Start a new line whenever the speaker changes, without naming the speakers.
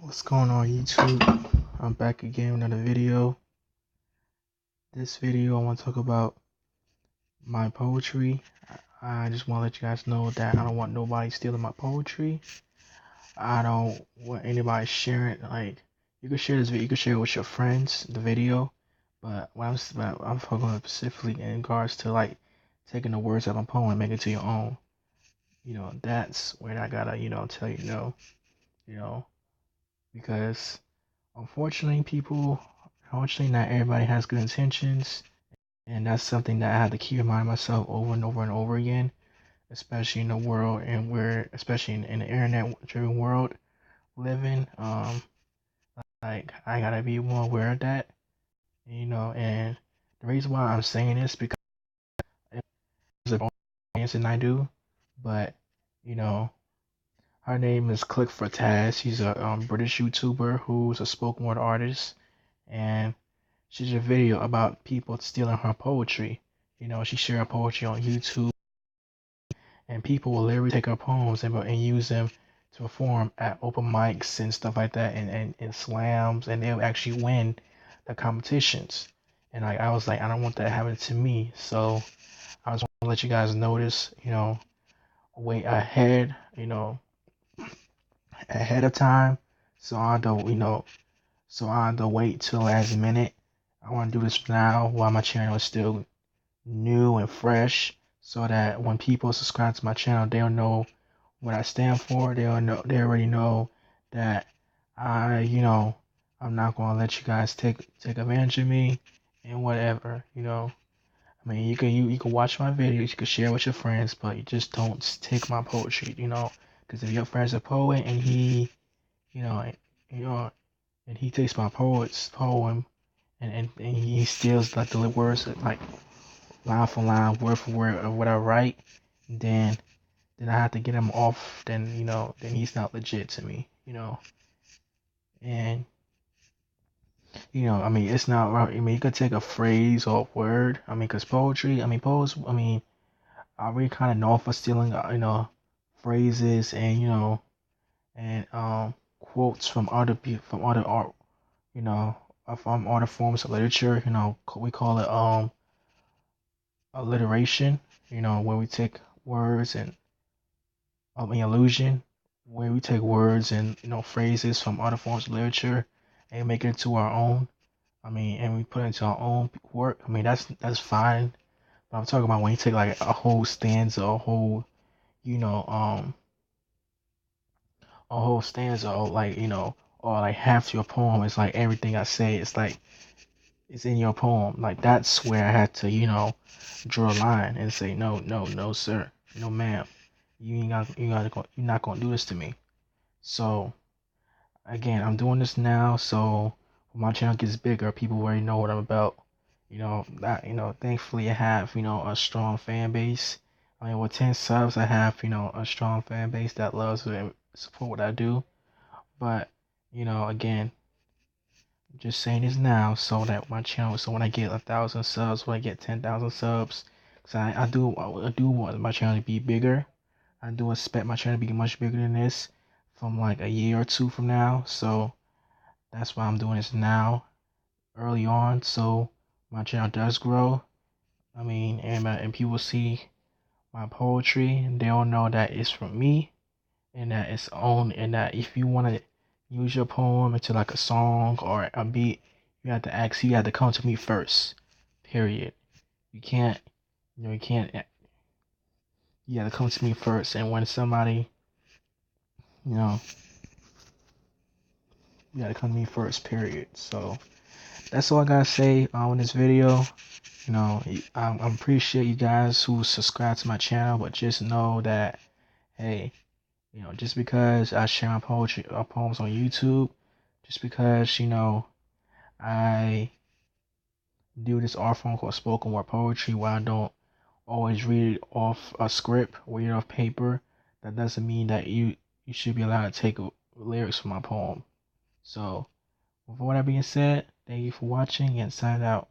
What's going on YouTube? I'm back again with another video. This video I want to talk about my poetry. I just want to let you guys know that I don't want nobody stealing my poetry. I don't want anybody sharing. Like, you can share this video, you can share it with your friends, the video, but I'm talking specifically in regards to like taking the words of my poem and making it to your own. That's where I gotta tell you no. Because unfortunately, not everybody has good intentions, and that's something that I have to keep in mind myself over and over and over again, especially in the world and especially in the internet-driven world living. Like I gotta be more aware of that, and the reason why I'm saying this because it's a audience than I do, but you know, her name is Click for Taz. She's a British YouTuber who's a spoken word artist, and she did a video about people stealing her poetry. She shared her poetry on YouTube, and people will literally take her poems and use them to perform at open mics and stuff like that, and slams, and they'll actually win the competitions. And I was like, I don't want that happening to me. So I just want to let you guys notice, way ahead, ahead of time. So I don't wait till last minute. I want to do this now while my channel is still new and fresh, so that when people subscribe to my channel, they'll know what I stand for. They already know that I'm not gonna let you guys take advantage of me and whatever. I mean, you can watch my videos, you can share with your friends, but you just don't take my poetry. Because if your friend's a poet and you know, you know, and he takes my poem and he steals like the words like line for line, word for word of what I write, then I have to get him off. Then he's not legit to me. And I mean, it's not right. I mean, you could take a phrase or a word. I mean, cause poetry. I mean, I really kind of know for stealing, phrases and and quotes from other art, from other forms of literature. We call it alliteration. Where we take words and illusion, where we take words and phrases from other forms of literature and make it into our own. I mean, and we put it into our own work. I mean, that's fine. But I'm talking about when you take like a whole stanza, you know, um, a whole stanza, or like or like half your poem. It's like everything I say. It's like it's in your poem. Like that's where I had to, draw a line and say no, no, no, sir, no, ma'am. You're not gonna do this to me. So again, I'm doing this now, so when my channel gets bigger, people already know what I'm about. Thankfully I have, a strong fan base. I mean, with 10 subs, I have, a strong fan base that loves and support what I do. But, again, I'm just saying this now so that my channel, so when I get 1,000 subs, when I get 10,000 subs, because I do want my channel to be bigger. I do expect my channel to be much bigger than this from like a year or two from now. So that's why I'm doing this now, early on, so my channel does grow. I mean, and people see my poetry and they'll know that it's from me and that it's own, and that if you want to use your poem into like a song or a beat, you have to come to me first. Period. You can't, you can't. You have to come to me first, and when somebody, you know, you got to come to me first. Period. So that's all I gotta say on this video. I appreciate you guys who subscribe to my channel, but just know that, hey, just because I share my poetry or poems on YouTube, just because I do this art form called spoken word poetry, where I don't always read it off a script, read it off paper, that doesn't mean that you should be allowed to take lyrics from my poem. So, with all that being said, thank you for watching and sign out.